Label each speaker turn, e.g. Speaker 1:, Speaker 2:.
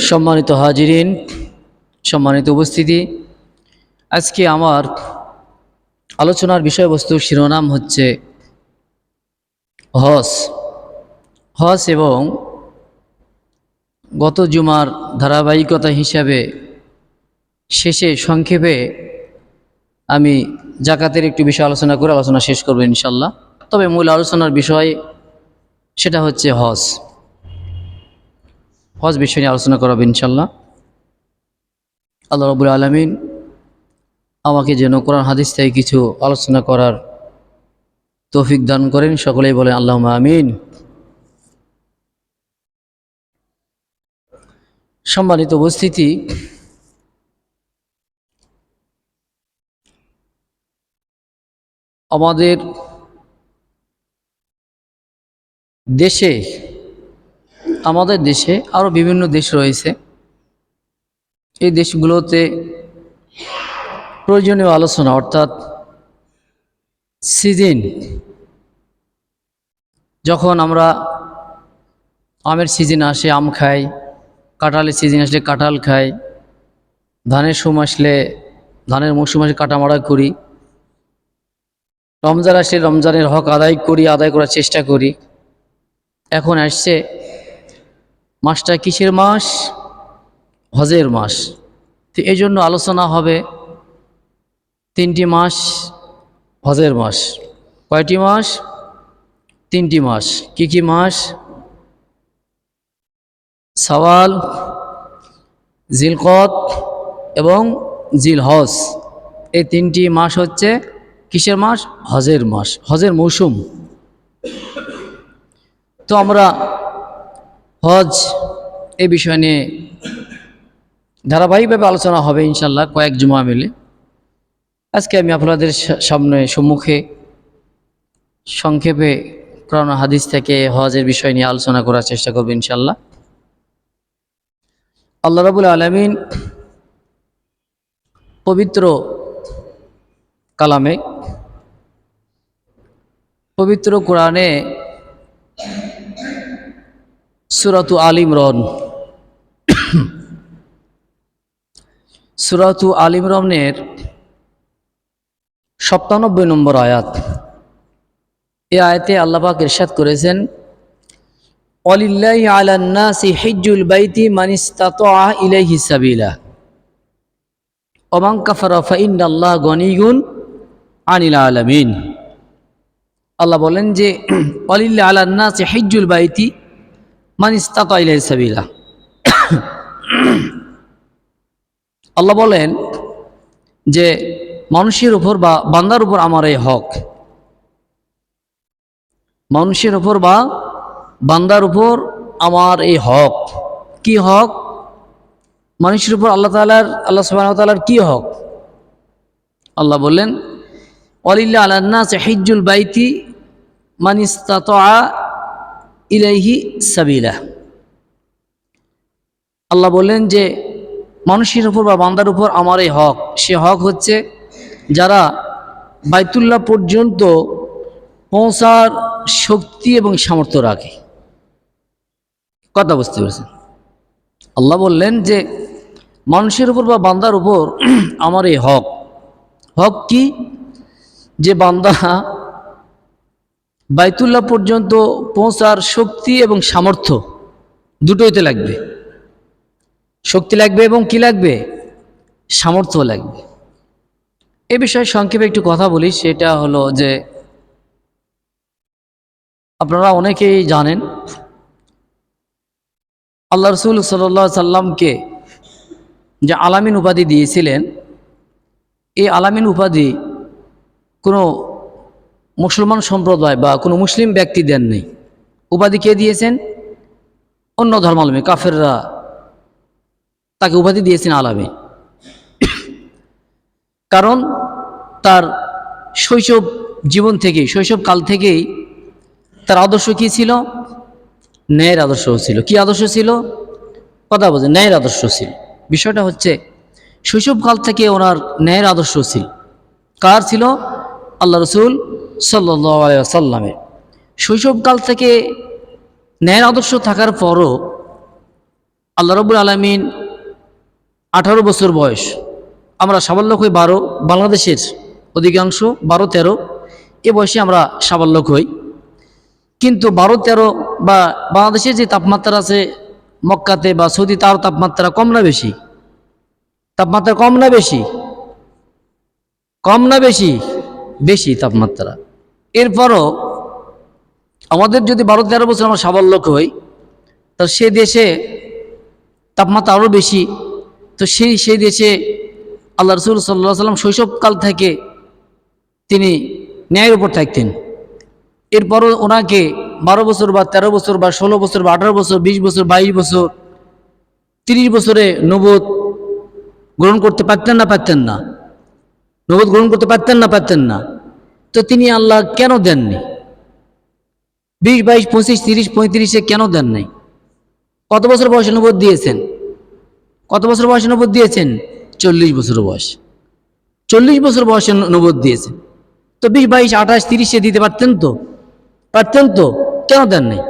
Speaker 1: সম্মানিত হাজিরিন, সম্মানিত উপস্থিতি, আজকে আমার আলোচনার বিষয়বস্তুর শিরোনাম হচ্ছে হজ। হজ এবং গত জুমার ধারাবাহিকতা হিসাবে শেষে সংক্ষেপে আমি জাকাতের একটু বিষয় আলোচনা করে আলোচনা শেষ করব ইনশাল্লাহ। তবে মূল আলোচনার বিষয় সেটা হচ্ছে হজ। হজ বিষয় নিয়ে আলোচনা করাবো ইনশাল্লাহ। আল্লাহ রাব্বুল আলামিন আমাকে যেন কোরআন হাদিস থেকে কিছু আলোচনা করার তৌফিক দান করেন। সকলেই বলেন আল্লাহুম্মা আমিন। সম্মানিত উপস্থিতি, আমাদের দেশে আরও বিভিন্ন দেশ রয়েছে। এই দেশগুলোতে প্রয়োজনীয় আলোচনা, অর্থাৎ সিজন, যখন আমরা আমের সিজন আসে আম খাই, কাঁঠালের সিজন আসলে কাঁঠাল খাই, ধানের সময় আসলে ধানের মৌসুম আসলে কাটামারা করি, রমজান আসলে রমজানের হক আদায় করার চেষ্টা করি। এখন আসছে মাসটা কিসের মাস? হজের মাস। তো এই জন্য আলোচনা হবে 3টি মাস হজের মাস। কয়টি মাস? 3টি মাস। কি কি মাস? শাওয়াল, জিলকদ এবং জিলহজ। এই 3টি মাস হচ্ছে কিসের মাস? হজের মাস, হজের মৌসুম। তো আমরা হজ এই বিষয় নিয়ে ধারাবাহিকভাবে আলোচনা হবে ইনশাল্লাহ কয়েক জুমা মিলে। আজকে আমি আপনাদের সম্মুখে সংক্ষেপে কোরআন হাদিস থেকে হজের বিষয় নিয়ে আলোচনা করার চেষ্টা করব ইনশাল্লাহ। আল্লাহ রাব্বুল আলামিন পবিত্র কালামে, পবিত্র কোরআনে সূরাতু আল ইমরান, সূরাতু আল ইমরানের 97 নম্বর আয়াত, এই আয়াতে আল্লাহ পাক ইরশাদ করেছেন, ওয়ালিল্লাহি আলান নাসি হিজ্জুল বাইতি মান ইসতাতাআ ইলাইহি সাবিলা ওয়া মান কাফারা ফাইন্নাল্লাহা গনিয়্যুন আনিল আলামিন। আল্লাহ বলেন যে ওয়ালিল্লাহি আলান নাসি হিজ্জুল বাইতি মান ইসতাতাআ ইলাইহি সাবিলা। আল্লাহ বলেন যে মানুষের উপর বা বান্দার উপর আমার এই হক, মানুষের উপর বা বান্দার উপর আমার এই হক। কি হক? মানুষের উপর আল্লাহ সুবহানাহু ওয়া তাআলার কি হক? আল্লাহ বললেন ওয়ালিল্লাহি আলান নাসি হিজ্জুল বাইতি মান ইসতাতাআ ইলাইহি সাবিলা। আল্লাহ বললেন যে মানুষের উপর বা বান্দার উপর আমার এই হক। সে হক হচ্ছে যারা বাইতুল্লাহ পর্যন্ত পৌঁছার শক্তি এবং সামর্থ্য রাখে। কথা বুঝতে পেরেছেন? আল্লাহ বললেন যে মানুষের উপর বা বান্দার উপর আমার এই হক। হক কি? যে বান্দা বাইতুল্লাহ পর্যন্ত পৌঁছার শক্তি এবং সামর্থ্য দুটোইতে লাগবে। শক্তি লাগবে এবং কি লাগবে? সামর্থ্য লাগবে। এ বিষয়ে সংক্ষেপে একটু কথা বলি। সেটা হলো যে আপনারা অনেকেই জানেন আল্লাহ রাসূল সাল্লাল্লাহু আলাইহি সাল্লামকে যে আলামিন উপাধি দিয়েছিলেন, এই আলামিন উপাধি কোনো মুসলমান সম্প্রদায় বা কোনো মুসলিম ব্যক্তি দেন নেই। উপাধি কে দিয়েছেন? অন্য ধর্মাবলম্বী কাফেররা তাকে উপাধি দিয়েছেন আলামিন। কারণ তার শৈশবকাল থেকেই তার আদর্শ কি ছিল? ন্যায়ের আদর্শ ছিল। কি আদর্শ ছিল? কথা বলছে, ন্যায়ের আদর্শ ছিল। বিষয়টা হচ্ছে শৈশবকাল থেকে ওনার ন্যায়ের আদর্শ ছিল। কার ছিল? আল্লাহ রাসূল সাল্লাল্লাহু আলাইহি ওয়াসাল্লামের। শৈশবকাল থেকে ন্যায়ের আদর্শ থাকার পরও আল্লাহ রাব্বুল আলামিন 18 বছর বয়স, আমরা সাবালক হই 12, বাংলাদেশের অধিকাংশ 12-13 এ বয়সে আমরা সাবালক হই। কিন্তু 12-13 বা বাংলাদেশের যে তাপমাত্রা আছে মক্কাতে বা সৌদি, তার তাপমাত্রা কম না বেশি? তাপমাত্রা কম না বেশি? কম না বেশি? বেশি তাপমাত্রা। এরপরও আমাদের যদি 12-13 বছর আমরা সাবালক হই, তো সে দেশে তাপমাত্রা আরও বেশি। তো সেই দেশে আল্লাহ রাসূল সাল্লাল্লাহু আলাইহি সাল্লাম শৈশবকাল থেকে তিনি ন্যায়ের উপর থাকতেন। এরপরও ওনাকে 12 বছর বা 13 বছর বা 16 বছর বা 18 বছর, 20 বছর, 22 বছর, 30 বছরে নবুয়ত গ্রহণ করতে পারতেন না? পারতেন না? নবুয়ত গ্রহণ করতে পারতেন না? পারতেন না? তো তিনি আল্লাহ কেন দেননি? 20, 22, 25, 30, 35-এ কেন দেন নাই? কত বছর বয়সে নবুয়ত দিয়েছেন? কত বছর বয়সে নবুয়ত দিয়েছেন? 40 বছর বয়স। 40 বছর বয়সে নবুয়ত দিয়েছেন। তো 20, 22, 28, 30-এ দিতে পারতেন তো? পারতেন তো? কেন দেন নাই?